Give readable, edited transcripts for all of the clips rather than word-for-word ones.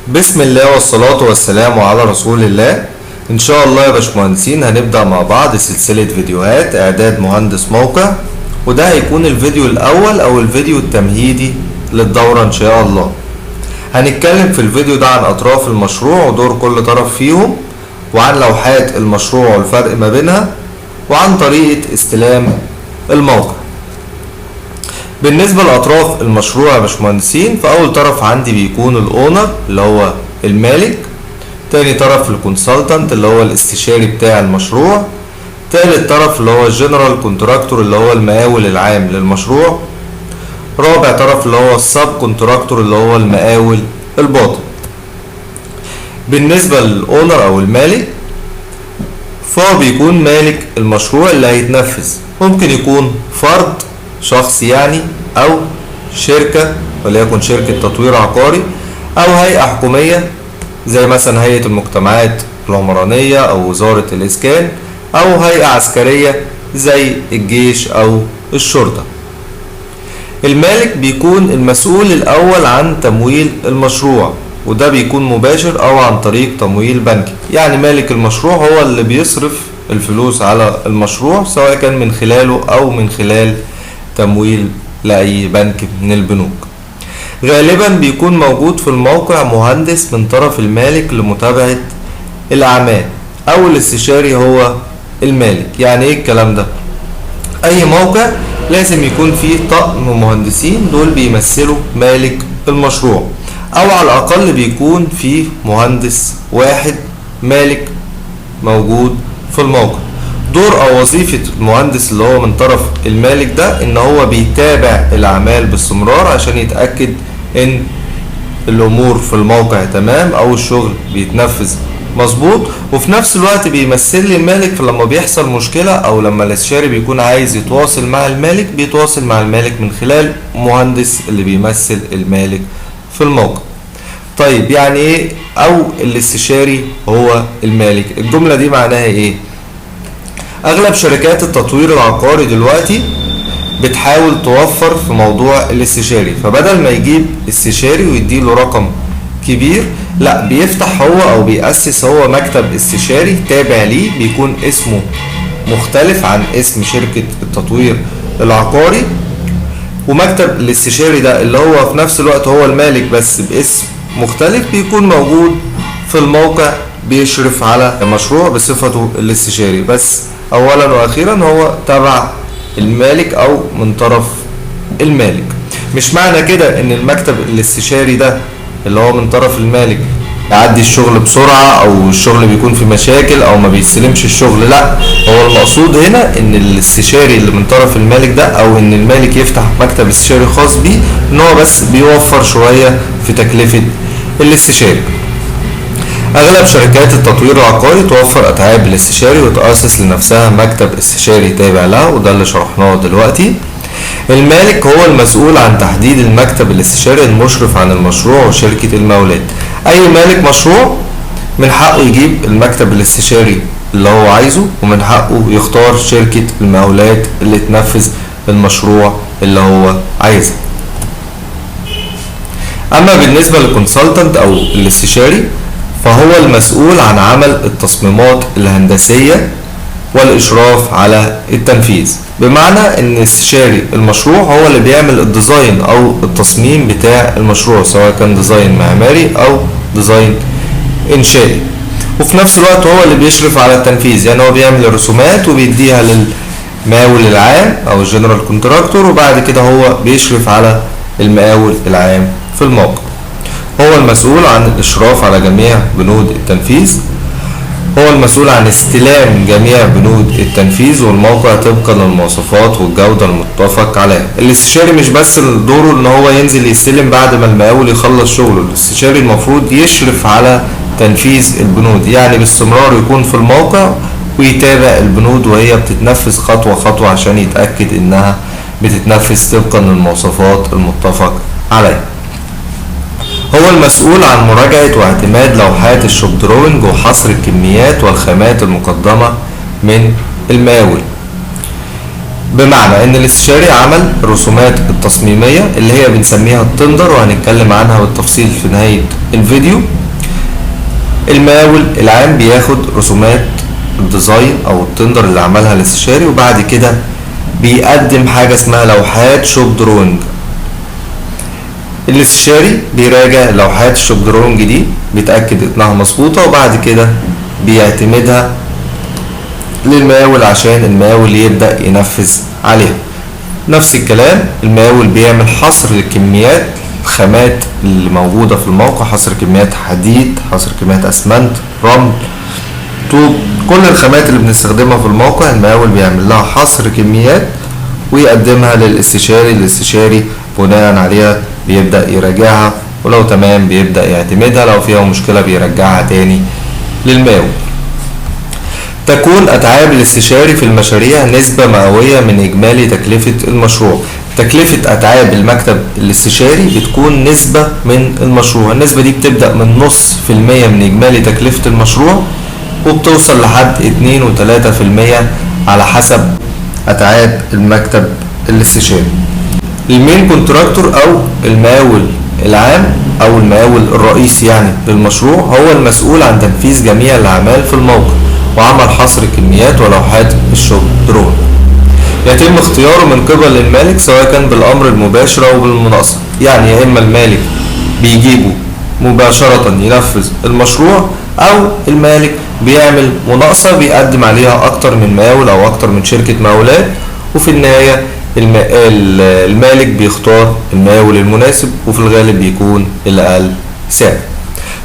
بسم الله والصلاة والسلام على رسول الله. ان شاء الله يا باشمهندسين هنبدأ مع بعض سلسلة فيديوهات اعداد مهندس موقع، وده هيكون الفيديو الاول او الفيديو التمهيدي للدورة ان شاء الله. هنتكلم في الفيديو ده عن اطراف المشروع ودور كل طرف فيهم، وعن لوحات المشروع والفرق ما بينها، وعن طريقة استلام الموقع. بالنسبة لأطراف المشروع يا باشمهندسين، فأول طرف عندي بيكون الأونر اللي هو المالك، تاني طرف الكونسلتنت اللي هو الاستشاري بتاع المشروع، تالت طرف اللي هو الجنرال كونتراكتور اللي هو المقاول العام للمشروع، رابع طرف اللي هو السب كونتراكتور اللي هو المقاول الباطن. بالنسبة للأونر أو المالك، فهو بيكون مالك المشروع اللي هيتنفذ، ممكن يكون فرد شخص يعني، او شركة وليكن شركة تطوير عقاري، او هيئة حكومية زي مثلا هيئة المجتمعات العمرانية او وزارة الاسكان، او هيئة عسكرية زي الجيش او الشرطة. المالك بيكون المسؤول الاول عن تمويل المشروع، وده بيكون مباشر او عن طريق تمويل بنكي. يعني مالك المشروع هو اللي بيصرف الفلوس على المشروع، سواء كان من خلاله او من خلال تمويل لأي بنك من البنوك. غالبا بيكون موجود في الموقع مهندس من طرف المالك لمتابعة الأعمال، أو الاستشاري هو المالك. يعني إيه الكلام ده؟ أي موقع لازم يكون فيه طقم مهندسين، دول بيمثلوا مالك المشروع، أو على الأقل بيكون فيه مهندس واحد مالك موجود في الموقع. دور او وظيفة المهندس اللي هو من طرف المالك ده ان هو بيتابع الاعمال باستمرار عشان يتأكد ان الامور في الموقع تمام او الشغل بيتنفذ مظبوط، وفي نفس الوقت بيمثل لي المالك لما بيحصل مشكلة او لما الاستشاري بيكون عايز يتواصل مع المالك، بيتواصل مع المالك من خلال مهندس اللي بيمثل المالك في الموقع. طيب يعني ايه او الاستشاري هو المالك؟ الجملة دي معناها ايه؟ اغلب شركات التطوير العقاري دلوقتي بتحاول توفر في موضوع الاستشاري، فبدل ما يجيب استشاري ويديله رقم كبير، لا بيفتح هو او بيأسس هو مكتب استشاري تابع ليه، بيكون اسمه مختلف عن اسم شركة التطوير العقاري، ومكتب الاستشاري ده اللي هو في نفس الوقت هو المالك بس باسم مختلف بيكون موجود في الموقع، بيشرف على المشروع بصفته الاستشاري بس. اولا واخيرا هو تبع المالك او من طرف المالك. مش معنى كده ان المكتب الاستشاري ده اللي هو من طرف المالك يعدي الشغل بسرعة او الشغل بيكون في مشاكل او ما بيستلمش الشغل، لا، هو المقصود هنا ان الاستشاري اللي من طرف المالك ده او ان المالك يفتح مكتب استشاري خاص بيه، ان هو بس بيوفر شوية في تكلفة الاستشاري. اغلب شركات التطوير العقاري توفر اتعاب الاستشاري وتأسس لنفسها مكتب استشاري تابع لها، وده اللي شرحناه دلوقتي. المالك هو المسؤول عن تحديد المكتب الاستشاري المشرف عن المشروع وشركة المقاولات. اي مالك مشروع من حقه يجيب المكتب الاستشاري اللي هو عايزه، ومن حقه يختار شركة المقاولات اللي تنفذ المشروع اللي هو عايزه. اما بالنسبة للكونسلتنت او الاستشاري، فهو المسؤول عن عمل التصميمات الهندسية والإشراف على التنفيذ. بمعنى ان استشاري المشروع هو اللي بيعمل الديزاين او التصميم بتاع المشروع، سواء كان ديزاين معماري او ديزاين انشائي، وفي نفس الوقت هو اللي بيشرف على التنفيذ. يعني هو بيعمل الرسومات وبيديها للمقاول العام او الجنرال كونتراكتور، وبعد كده هو بيشرف على المقاول العام في الموقع. هو المسؤول عن الإشراف على جميع بنود التنفيذ، هو المسؤول عن استلام جميع بنود التنفيذ والموقع طبقا للمواصفات والجودة المتفق عليها. الاستشاري مش بس دوره ان هو ينزل يستلم بعد ما المقاول يخلص شغله، الاستشاري المفروض يشرف على تنفيذ البنود، يعني باستمرار يكون في الموقع ويتابع البنود وهي بتتنفذ خطوة خطوة عشان يتأكد انها بتتنفذ طبقا للمواصفات المتفق عليها. هو المسؤول عن مراجعة واعتماد لوحات الشوب دروينج وحصر الكميات والخامات المقدمة من المقاول. بمعنى ان الاستشاري عمل الرسومات التصميمية اللي هي بنسميها التندر، وهنتكلم عنها بالتفصيل في نهاية الفيديو. المقاول العام بياخد رسومات الديزاين او التندر اللي عملها الاستشاري، وبعد كده بيقدم حاجة اسمها لوحات شوب دروينج. الاستشاري بيراجع لوحات الشوب دروينج دي، بيتأكد انها مظبوطة، وبعد كده بيعتمدها للمقاول عشان المقاول يبدأ ينفذ عليها. نفس الكلام المقاول بيعمل حصر للكميات الخامات اللي موجودة في الموقع، حصر كميات حديد، حصر كميات اسمنت، رمل، طوب، كل الخامات اللي بنستخدمها في الموقع المقاول بيعمل لها حصر كميات ويقدمها للاستشاري. الاستشاري بناء عليها بيبدأ يراجعها، ولو تمام بيبدأ يعتمدها، لو فيها مشكلة بيرجعها تاني للمقاول. تكون أتعاب الاستشاري في المشاريع نسبة مئوية من إجمالي تكلفة المشروع. تكلفة أتعاب المكتب الاستشاري بتكون نسبة من المشروع. النسبة دي بتبدأ من نص في المية من إجمالي تكلفة المشروع، وبتوصل لحد 2 و3% على حسب أتعاب المكتب الاستشاري. المين كونتراكتور أو المقاول العام أو المقاول الرئيسي يعني للمشروع هو المسؤول عن تنفيذ جميع الأعمال في الموقع وعمل حصر الكميات ولوحات الشوب درون. يتم اختياره من قبل المالك سواء كان بالأمر المباشر أو بالمناقصة، يعني يا إما المالك بيجيبه مباشرة ينفذ المشروع، أو المالك بيعمل مناقصة بيقدم عليها أكتر من مقاول أو أكتر من شركة مقاولات، وفي النهاية المالك بيختار المقاول المناسب، وفي الغالب بيكون الأقل سعر.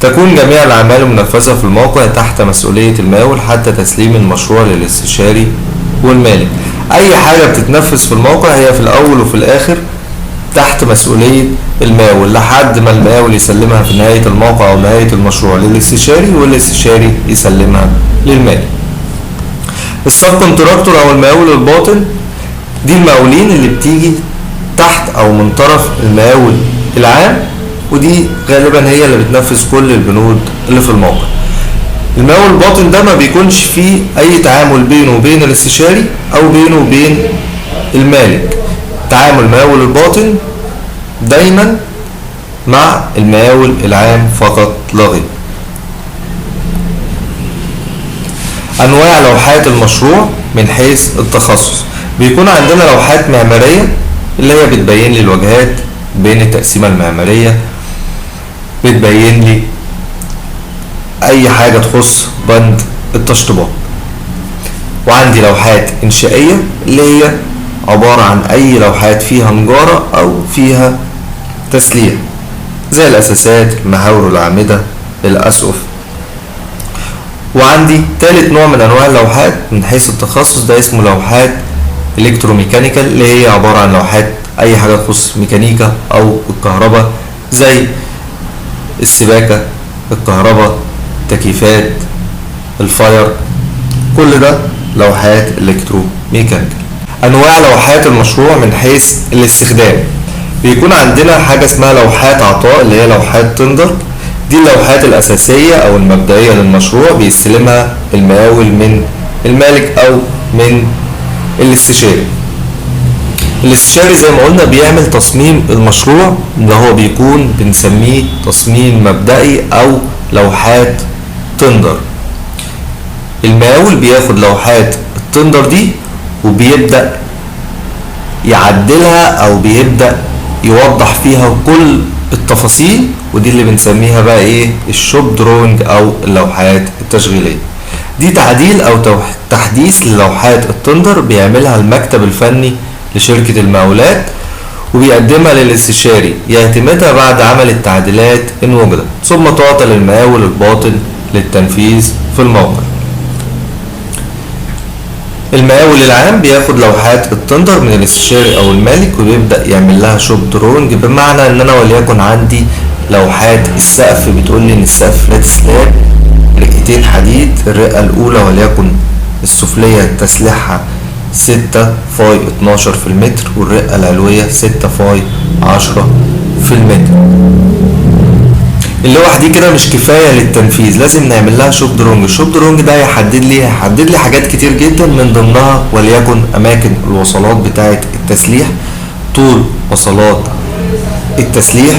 تكون جميع الأعمال المنفذة في الموقع تحت مسؤولية المقاول حتى تسليم المشروع للاستشاري والمالك. أي حاجة بتتنفذ في الموقع هي في الأول وفي الآخر تحت مسؤولية المقاول لحد ما المقاول يسلمها في نهاية الموقع أو نهاية المشروع للاستشاري، والاستشاري يسلمها للمالك. السب كونتراكتور أو المقاول الباطن دي المقاولين اللي بتيجي تحت أو من طرف المقاول العام، ودي غالبا هي اللي بتنفذ كل البنود اللي في الموقع. المقاول الباطن ده ما بيكونش فيه أي تعامل بينه وبين الاستشاري أو بينه وبين المالك. تعامل المقاول الباطن دايما مع المقاول العام فقط لا غير. أنواع لوحات المشروع من حيث التخصص. بيكون عندنا لوحات معمارية اللي هي بتبين لي الواجهات بين التقسيمة المعمارية، بتبين لي أي حاجة تخص بند التشطيبات. وعندي لوحات إنشائية اللي هي عبارة عن أي لوحات فيها نجارة أو فيها تسليح زي الأساسات، المحاور والأعمدة، الأسقف. وعندي ثالث نوع من أنواع اللوحات من حيث التخصص ده اسمه لوحات إلكتروميكانيكال، اللي هي عبارة عن لوحات أي حاجة تخص ميكانيكا أو الكهرباء زي السباكة، الكهرباء، تكييفات، الفاير، كل ده لوحات إلكتروميكانيكال. أنواع لوحات المشروع من حيث الاستخدام. بيكون عندنا حاجة اسمها لوحات عطاء اللي هي لوحات تندر. دي اللوحات الأساسية أو المبدئية للمشروع بيستلمها المقاول من المالك أو من الاستشاري. الاستشاري زي ما قلنا بيعمل تصميم المشروع اللي هو بيكون بنسميه تصميم مبدئي أو لوحات تندر. المقاول بياخد لوحات التندر دي وبيبدأ يعدلها أو بيبدأ يوضح فيها كل التفاصيل، ودي اللي بنسميها بقى ايه الشوب دروينج أو اللوحات التشغيلية. دي تعديل أو تحديث للوحات التندر بيعملها المكتب الفني لشركة المقاولات وبيقدمها للاستشاري يعتمدها بعد عمل التعديلات إن وجدت، ثم تعطى للمقاول الباطن للتنفيذ في الموقع. المقاول العام بياخد لوحات التندر من الاستشاري او المالك وبيبدأ يعمل لها شوب دروينج، بمعنى ان انا وليكن عندي لوحات السقف بتقول لي ان السقف فلات سلاب، رقتين حديد، الرقة الاولى وليكن السفلية تسليحها 6 فاي 12 في المتر، والرقة العلوية 6 فاي 10 في المتر. اللوح دي كده مش كفايه للتنفيذ، لازم نعمل لها شوب درونج. الشوب درونج ده هيحدد لي حاجات كتير جدا، من ضمنها وليكن اماكن الوصلات بتاعه التسليح، طول وصلات التسليح،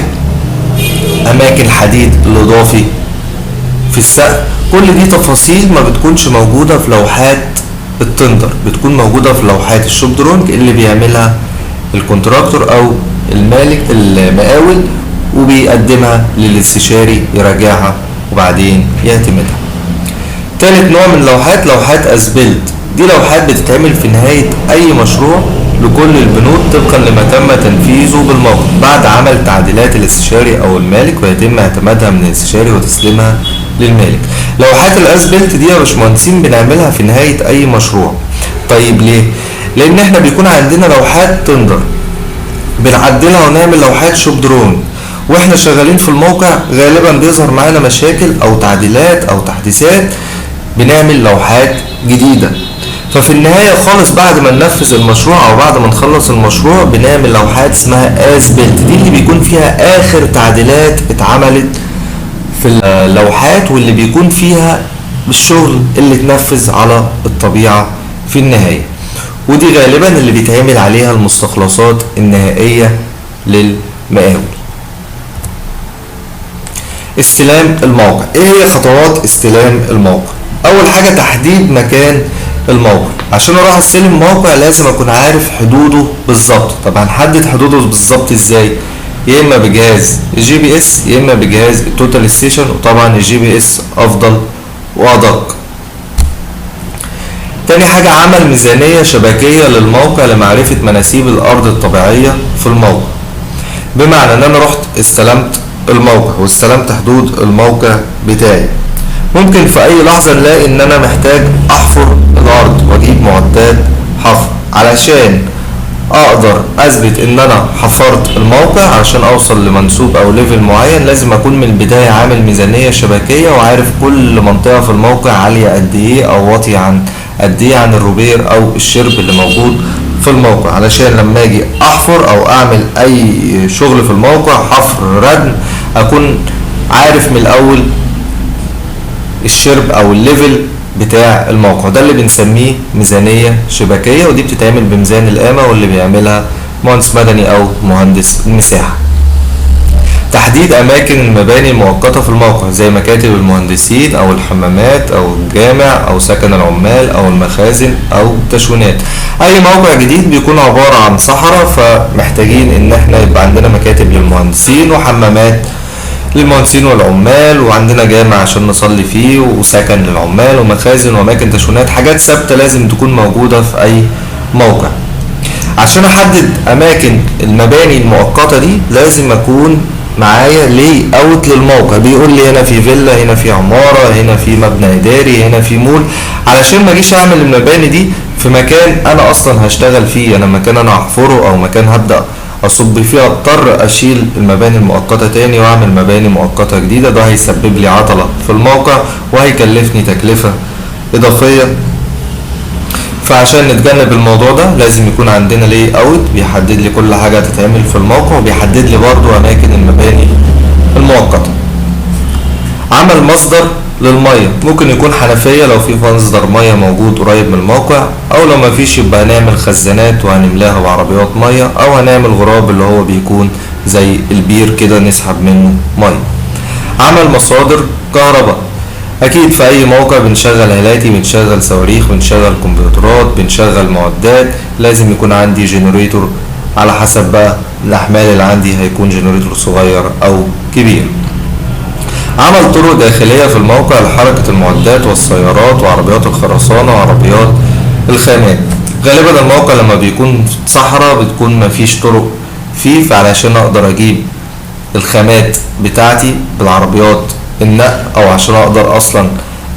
اماكن الحديد الاضافي في السقف. كل دي تفاصيل ما بتكونش موجوده في لوحات التندر، بتكون موجوده في لوحات الشوب درونج اللي بيعملها الكونتراكتور او المالك المقاول، وبيقدمها للاستشاري يراجعها وبعدين يعتمدها. تالت نوع من اللوحات لوحات اسبلت. دي لوحات بتتعمل في نهاية اي مشروع لكل البنود طبقا لما تم تنفيذه بالموقع بعد عمل تعديلات الاستشاري او المالك، ويتم اعتمادها من الاستشاري وتسليمها للمالك. لوحات الاسبلت دي يا باشمهندسين بنعملها في نهاية اي مشروع. طيب ليه؟ لان احنا بيكون عندنا لوحات تندر بنعدلها ونعمل لوحات شوب درونج، واحنا شغالين في الموقع غالبا بيظهر معانا مشاكل او تعديلات او تحديثات، بنعمل لوحات جديدة. ففي النهاية خالص بعد ما ننفذ المشروع او بعد ما نخلص المشروع بنعمل لوحات اسمها اسبلت، دي اللي بيكون فيها اخر تعديلات اتعملت في اللوحات، واللي بيكون فيها الشغل اللي اتنفذ على الطبيعة في النهاية. ودي غالبا اللي بيتعمل عليها المستخلصات النهائية للمقاول. استلام الموقع. ايه هي خطوات استلام الموقع؟ اول حاجة تحديد مكان الموقع. عشان اروح استلم موقع لازم اكون عارف حدوده بالظبط. طب هنحدد حدوده بالظبط ازاي؟ يا اما بجهاز الجي بي اس يا اما بجهاز التوتال ستيشن، وطبعا الجي بي اس افضل وادق. تاني حاجة عمل ميزانية شبكية للموقع لمعرفة مناسيب الارض الطبيعية في الموقع، بمعنى ان انا رحت استلمت الموقع واستلمت حدود الموقع بتاعي، ممكن في اي لحظة نلاقي ان انا محتاج احفر الارض واجيب معدات حفر. علشان اقدر اثبت ان انا حفرت الموقع عشان اوصل لمنسوب او ليفل معين، لازم اكون من البداية عامل ميزانية شبكية وعارف كل منطقة في الموقع عالية قد ايه او واطية عن قد ايه عن الروبير او الشرب اللي موجود في الموقع، علشان لما اجي احفر او اعمل اي شغل في الموقع حفر ردم اكون عارف من الاول الشرب او الليفل بتاع الموقع. ده اللي بنسميه ميزانية شبكية، ودي بتتعمل بميزان القامة واللي بيعملها مهندس مدني او مهندس المساحة. تحديد اماكن المباني المؤقتة في الموقع زي مكاتب المهندسين او الحمامات او الجامع او سكن العمال او المخازن او التشوينات. اي موقع جديد بيكون عبارة عن صحراء، فمحتاجين ان احنا يبقى عندنا مكاتب للمهندسين وحمامات للمهندسين والعمال، وعندنا جامع عشان نصلي فيه، وسكن للعمال، ومخازن واماكن تشوينات. حاجات ثابتة لازم تكون موجودة في اي موقع. عشان احدد اماكن المباني المؤقتة دي لازم اكون معايا لي اوت للموقع، بيقول لي هنا في فيلا، هنا في عمارة، هنا في مبنى اداري، هنا في مول، علشان ما اجيش اعمل المباني دي في مكان انا اصلا هشتغل فيه، انا مكان انا هحفره او مكان هبدأ اصب فيه، اضطر اشيل المباني المؤقتة تاني واعمل مباني مؤقتة جديدة. ده هيسبب لي عطلة في الموقع وهيكلفني تكلفة اضافية. فعشان نتجنب الموضوع ده لازم يكون عندنا لي اوت بيحدد لي كل حاجة هتتعمل في الموقع، وبيحدد لي برضو اماكن المباني المؤقتة. عمل مصدر للمية، ممكن يكون حنفية لو في مصدر مية موجود قريب من الموقع، او لو مفيش يبقى هنعمل خزانات وهنملاها بعربيات مية، او هنعمل غراب اللي هو بيكون زي البير كده نسحب منه مية. عمل مصادر كهرباء، اكيد في اي موقع بنشغل هلاتي، بنشغل صواريخ، بنشغل كمبيوترات، بنشغل معدات، لازم يكون عندي جنريتور على حسب بقى الاحمال اللي عندي، هيكون جنريتور صغير او كبير. عمل طرق داخلية في الموقع لحركة المعدات والسيارات وعربيات الخرسانة وعربيات الخامات. غالبا الموقع لما بيكون صحراء بتكون مفيش طرق فيه، فعلشان اقدر اجيب الخامات بتاعتي بالعربيات النقل، او عشان اقدر اصلا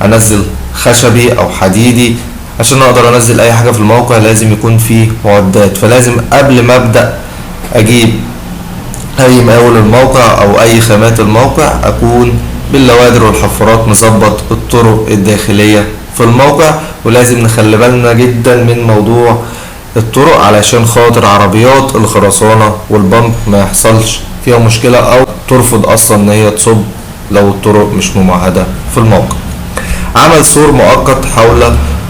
انزل خشبي او حديدي، عشان اقدر انزل اي حاجة في الموقع لازم يكون فيه معدات. فلازم قبل ما ابدأ اجيب اي مقاول الموقع او اي خامات الموقع اكون باللوادر والحفارات مظبط الطرق الداخلية في الموقع. ولازم نخلي بالنا جدا من موضوع الطرق علشان خاطر عربيات الخرسانة والبمب ما يحصلش فيها مشكلة او ترفض اصلا ان هي تصب لو الطرق مش ممهدة في الموقع. عمل سور مؤقت حول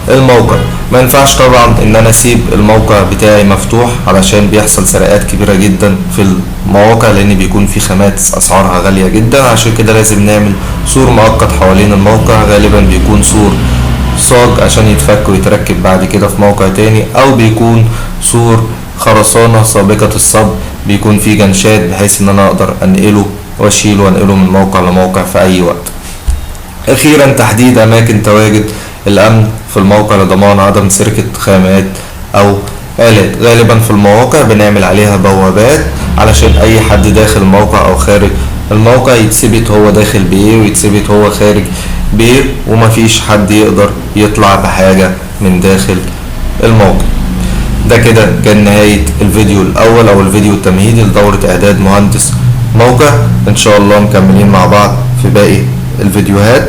الموقع. ما ينفعش طبعا ان انا اسيب الموقع بتاعي مفتوح علشان بيحصل سرقات كبيرة جدا في المواقع، لان بيكون في خامات اسعارها غالية جدا. عشان كده لازم نعمل سور مؤقت حوالين الموقع، غالبا بيكون سور صاج عشان يتفك ويتركب بعد كده في موقع تاني، او بيكون سور خرسانة سابقة الصب بيكون فيه جنشات بحيث ان انا اقدر انقله واشيله وانقله من موقع لموقع في اي وقت. اخيرا تحديد اماكن تواجد الامن في الموقع لضمان عدم سرقة خامات او آلات. غالبا في المواقع بنعمل عليها بوابات علشان اي حد داخل الموقع او خارج الموقع يتثبت هو داخل بايه ويتثبت هو خارج بايه، ومفيش حد يقدر يطلع بحاجة من داخل الموقع. ده كده كان نهاية الفيديو الاول او الفيديو التمهيدي لدورة اعداد مهندس موقع. ان شاء الله مكملين مع بعض في باقي الفيديوهات.